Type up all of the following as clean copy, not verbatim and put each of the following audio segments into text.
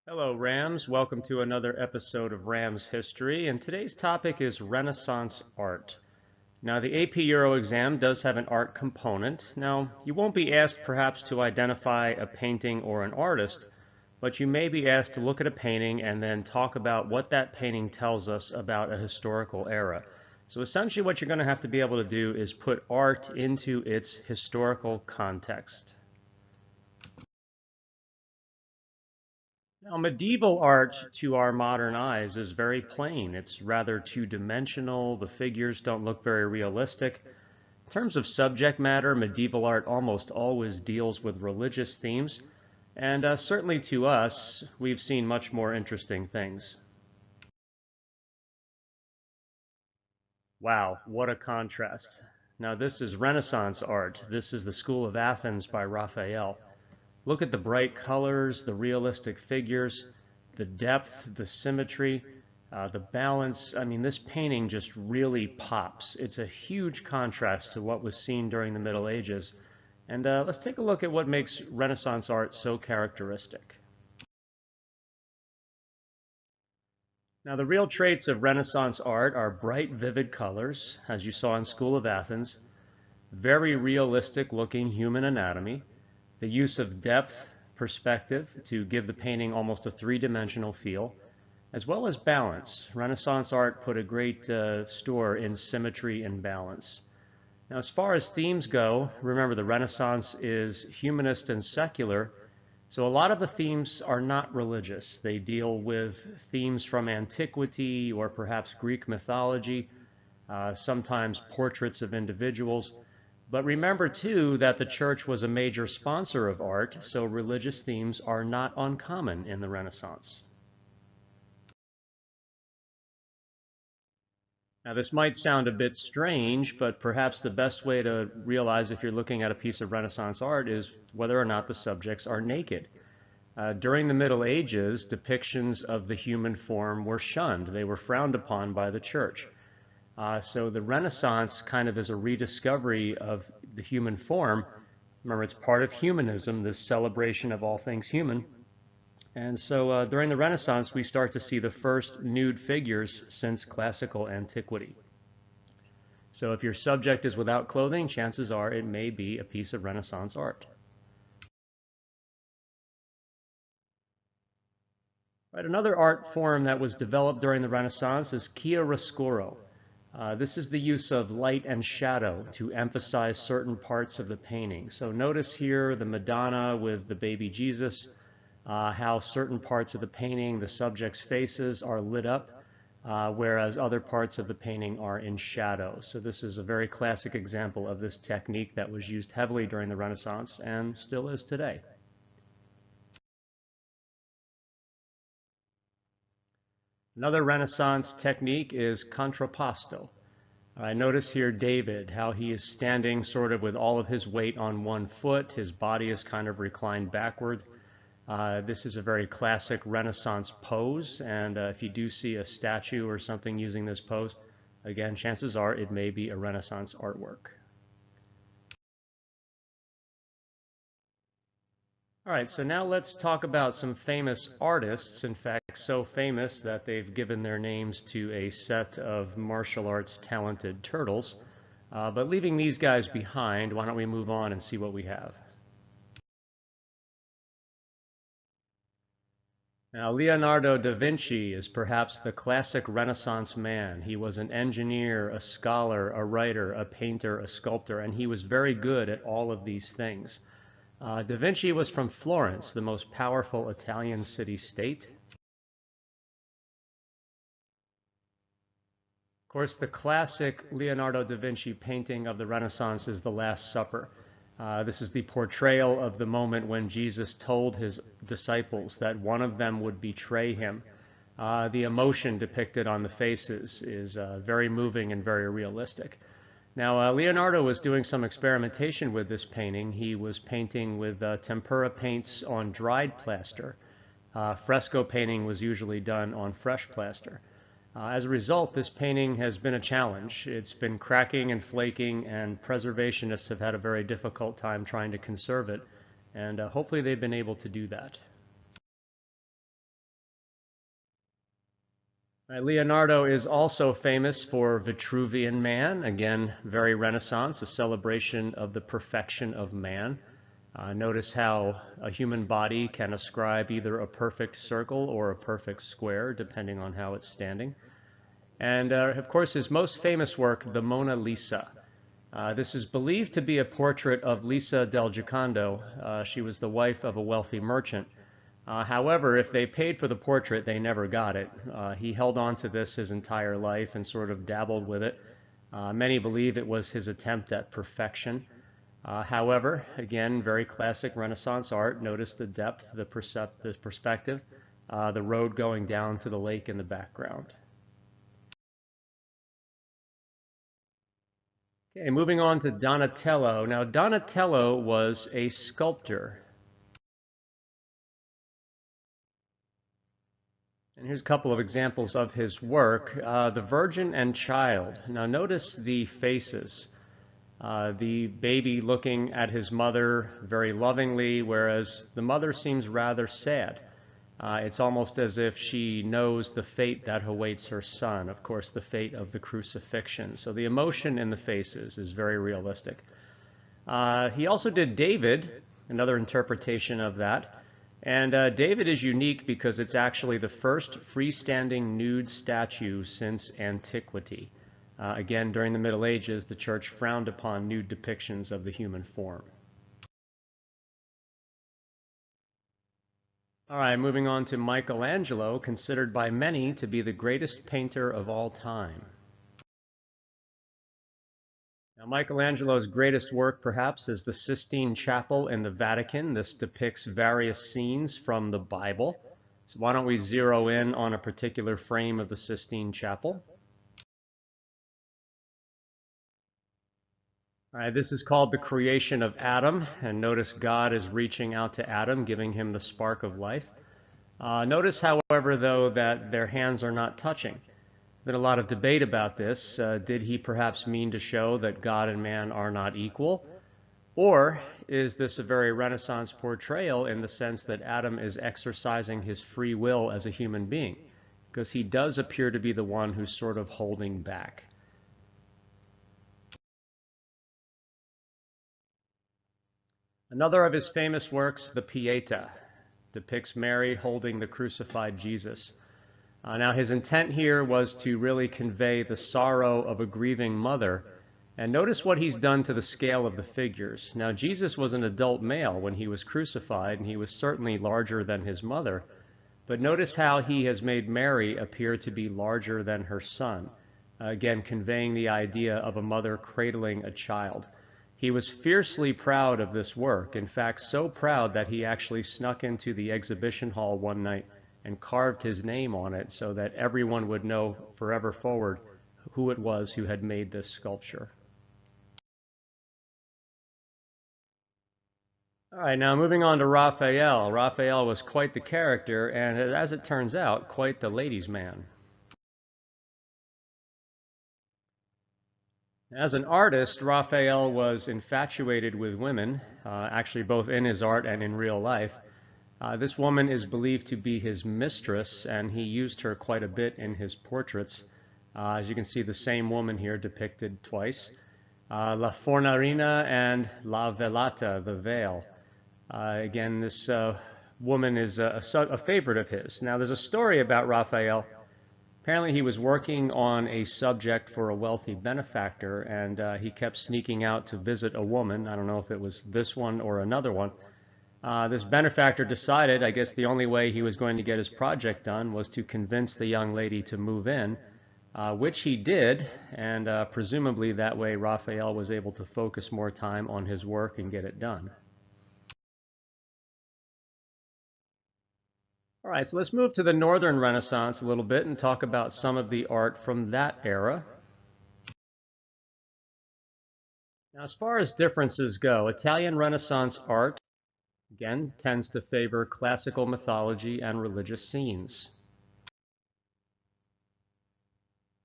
Hello, Rams. Welcome to another episode of Rams History, and today's topic is Renaissance art. Now, the AP Euro exam does have an art component. Now, you won't be asked perhaps to identify a painting or an artist, but you may be asked to look at a painting and then talk about what that painting tells us about a historical era. So essentially what you're going to have to be able to do is put art into its historical context. Now, medieval art to our modern eyes is very plain. It's rather two-dimensional. The figures don't look very realistic. In terms of subject matter, medieval art almost always deals with religious themes, and certainly to us, we've seen much more interesting things. Wow, what a contrast. Now, this is Renaissance art. This is the School of Athens by Raphael. Look at the bright colors, the realistic figures, the depth, the symmetry, the balance. I mean, this painting just really pops. It's a huge contrast to what was seen during the Middle Ages. And let's take a look at what makes Renaissance art so characteristic. Now, the real traits of Renaissance art are bright, vivid colors, as you saw in School of Athens, very realistic looking human anatomy, the use of depth, perspective to give the painting almost a three-dimensional feel, as well as balance. Renaissance art put a great store in symmetry and balance. Now, as far as themes go, remember the Renaissance is humanist and secular, so a lot of the themes are not religious. They deal with themes from antiquity or perhaps Greek mythology, sometimes portraits of individuals. But remember, too, that the church was a major sponsor of art, so religious themes are not uncommon in the Renaissance. Now, this might sound a bit strange, but perhaps the best way to realize if you're looking at a piece of Renaissance art is whether or not the subjects are naked. During the Middle Ages, depictions of the human form were shunned. They were frowned upon by the church. So the Renaissance kind of is a rediscovery of the human form. Remember, it's part of humanism, this celebration of all things human. And so during the Renaissance, we start to see the first nude figures since classical antiquity. So if your subject is without clothing, chances are it may be a piece of Renaissance art. Right, another art form that was developed during the Renaissance is chiaroscuro. This is the use of light and shadow to emphasize certain parts of the painting. So notice here the Madonna with the baby Jesus, how certain parts of the painting, the subject's faces are lit up, whereas other parts of the painting are in shadow. So this is a very classic example of this technique that was used heavily during the Renaissance and still is today. Another Renaissance technique is contrapposto. I notice here David, how he is standing sort of with all of his weight on one foot. His body is kind of reclined backward. This is a very classic Renaissance pose, and if you do see a statue or something using this pose, again, chances are it may be a Renaissance artwork. All right, so now let's talk about some famous artists, in fact, so famous that they've given their names to a set of martial arts talented turtles. But leaving these guys behind, why don't we move on and see what we have? Now, Leonardo da Vinci is perhaps the classic Renaissance man. He was an engineer, a scholar, a writer, a painter, a sculptor, and he was very good at all of these things. Da Vinci was from Florence, the most powerful Italian city-state. Of course, the classic Leonardo da Vinci painting of the Renaissance is The Last Supper. This is the portrayal of the moment when Jesus told his disciples that one of them would betray him. The emotion depicted on the faces is very moving and very realistic. Now, Leonardo was doing some experimentation with this painting. He was painting with tempera paints on dried plaster. Fresco painting was usually done on fresh plaster. As a result, this painting has been a challenge. It's been cracking and flaking, and preservationists have had a very difficult time trying to conserve it, and hopefully they've been able to do that. Leonardo is also famous for Vitruvian Man, again, very Renaissance, a celebration of the perfection of man. Notice how a human body can ascribe either a perfect circle or a perfect square, depending on how it's standing. And of course, his most famous work, the Mona Lisa. This is believed to be a portrait of Lisa del Giocondo. She was the wife of a wealthy merchant. However, if they paid for the portrait, they never got it. He held on to this his entire life and sort of dabbled with it. Many believe it was his attempt at perfection. However, again, very classic Renaissance art. Notice the depth, the perspective, the road going down to the lake in the background. Okay, moving on to Donatello. Now, Donatello was a sculptor. And here's a couple of examples of his work. The Virgin and Child. Now, notice the faces. The baby looking at his mother very lovingly, whereas the mother seems rather sad. It's almost as if she knows the fate that awaits her son, of course, the fate of the crucifixion. So the emotion in the faces is very realistic. He also did David, another interpretation of that. And David is unique because it's actually the first freestanding nude statue since antiquity. Again, during the Middle Ages, the church frowned upon nude depictions of the human form. All right, moving on to Michelangelo, considered by many to be the greatest painter of all time. Now, Michelangelo's greatest work, perhaps, is the Sistine Chapel in the Vatican. This depicts various scenes from the Bible. So why don't we zero in on a particular frame of the Sistine Chapel? All right, this is called the creation of Adam, and notice God is reaching out to Adam, giving him the spark of life. Notice, however, though, that their hands are not touching. Been a lot of debate about this. Did he perhaps mean to show that God and man are not equal? Or is this a very Renaissance portrayal in the sense that Adam is exercising his free will as a human being? Because he does appear to be the one who's sort of holding back. Another of his famous works, the Pieta, depicts Mary holding the crucified Jesus. Now, his intent here was to really convey the sorrow of a grieving mother. And notice what he's done to the scale of the figures. Now, Jesus was an adult male when he was crucified, and he was certainly larger than his mother. But notice how he has made Mary appear to be larger than her son, again, conveying the idea of a mother cradling a child. He was fiercely proud of this work, in fact, so proud that he actually snuck into the exhibition hall one night and carved his name on it so that everyone would know forever forward who it was who had made this sculpture. All right, now moving on to Raphael. Raphael was quite the character, and as it turns out, quite the ladies' man. As an artist, Raphael was infatuated with women, actually both in his art and in real life. This woman is believed to be his mistress, and he used her quite a bit in his portraits. As you can see, the same woman here depicted twice. La Fornarina and La Velata, the veil. Again, this woman is a favorite of his. Now, there's a story about Raphael. Apparently, he was working on a subject for a wealthy benefactor, and he kept sneaking out to visit a woman. I don't know if it was this one or another one. This benefactor decided, I guess the only way he was going to get his project done was to convince the young lady to move in, which he did, and presumably that way Raphael was able to focus more time on his work and get it done. All right, so let's move to the Northern Renaissance a little bit and talk about some of the art from that era. Now, as far as differences go, Italian Renaissance art, again, tends to favor classical mythology and religious scenes.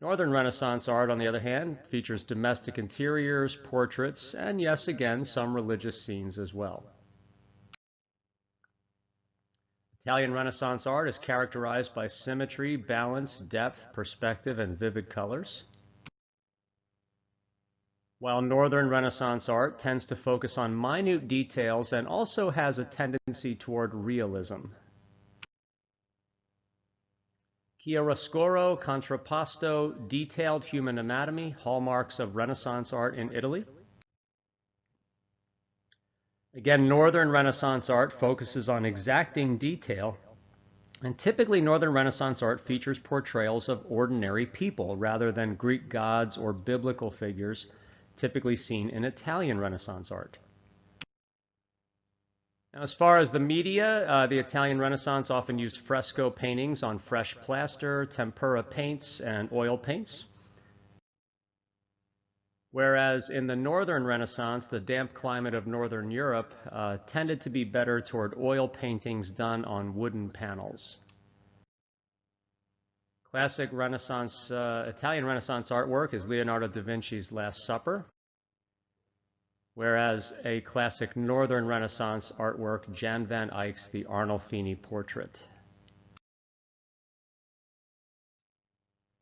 Northern Renaissance art, on the other hand, features domestic interiors, portraits, and yes, again, some religious scenes as well. Italian Renaissance art is characterized by symmetry, balance, depth, perspective, and vivid colors, while Northern Renaissance art tends to focus on minute details and also has a tendency toward realism. Chiaroscuro, contrapposto, detailed human anatomy, hallmarks of Renaissance art in Italy. Again, Northern Renaissance art focuses on exacting detail, and typically Northern Renaissance art features portrayals of ordinary people rather than Greek gods or biblical figures typically seen in Italian Renaissance art. Now, as far as the media, the Italian Renaissance often used fresco paintings on fresh plaster, tempera paints, and oil paints. Whereas in the Northern Renaissance, the damp climate of Northern Europe tended to be better toward oil paintings done on wooden panels. Classic Renaissance, Italian Renaissance artwork is Leonardo da Vinci's Last Supper, whereas a classic Northern Renaissance artwork, Jan van Eyck's The Arnolfini Portrait.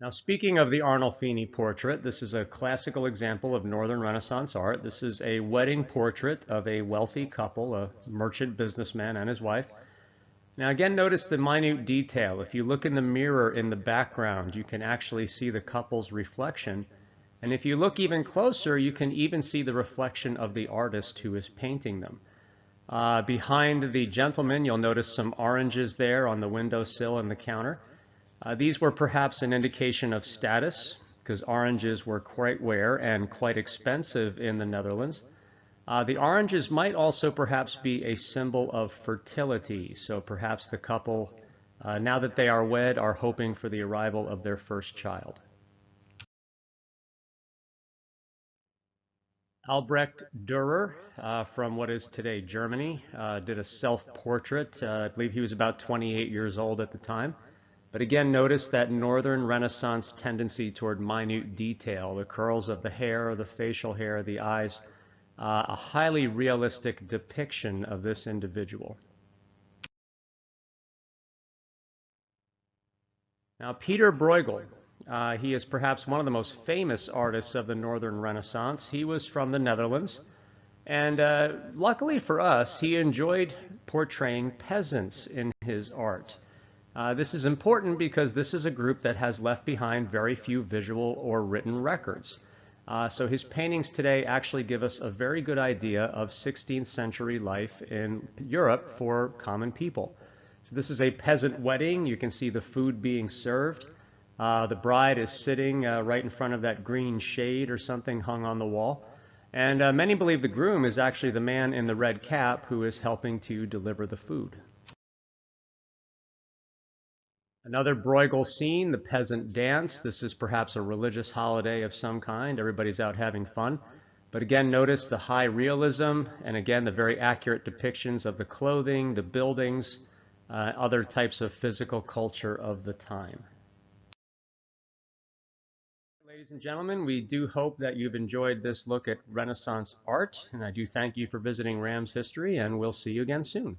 Now, speaking of the Arnolfini portrait, this is a classical example of Northern Renaissance art. This is a wedding portrait of a wealthy couple, a merchant businessman and his wife. Now, again, notice the minute detail. If you look in the mirror in the background, you can actually see the couple's reflection. And if you look even closer, you can even see the reflection of the artist who is painting them. Behind the gentleman, you'll notice some oranges there on the windowsill and the counter. These were perhaps an indication of status, because oranges were quite rare and quite expensive in the Netherlands. The oranges might also perhaps be a symbol of fertility, so perhaps the couple, now that they are wed, are hoping for the arrival of their first child. Albrecht Dürer, from what is today Germany, did a self-portrait. I believe he was about 28 years old at the time. But again, notice that Northern Renaissance tendency toward minute detail, the curls of the hair, the facial hair, the eyes, a highly realistic depiction of this individual. Now, Peter Bruegel, he is perhaps one of the most famous artists of the Northern Renaissance. He was from the Netherlands, and luckily for us, he enjoyed portraying peasants in his art. This is important because this is a group that has left behind very few visual or written records. So his paintings today actually give us a very good idea of 16th century life in Europe for common people. So this is a peasant wedding. You can see the food being served. The bride is sitting right in front of that green shade or something hung on the wall. And many believe the groom is actually the man in the red cap who is helping to deliver the food. Another Bruegel scene, the peasant dance. This is perhaps a religious holiday of some kind. Everybody's out having fun. But again, notice the high realism and again, the very accurate depictions of the clothing, the buildings, other types of physical culture of the time. Ladies and gentlemen, we do hope that you've enjoyed this look at Renaissance art, and I do thank you for visiting Rams History, and we'll see you again soon.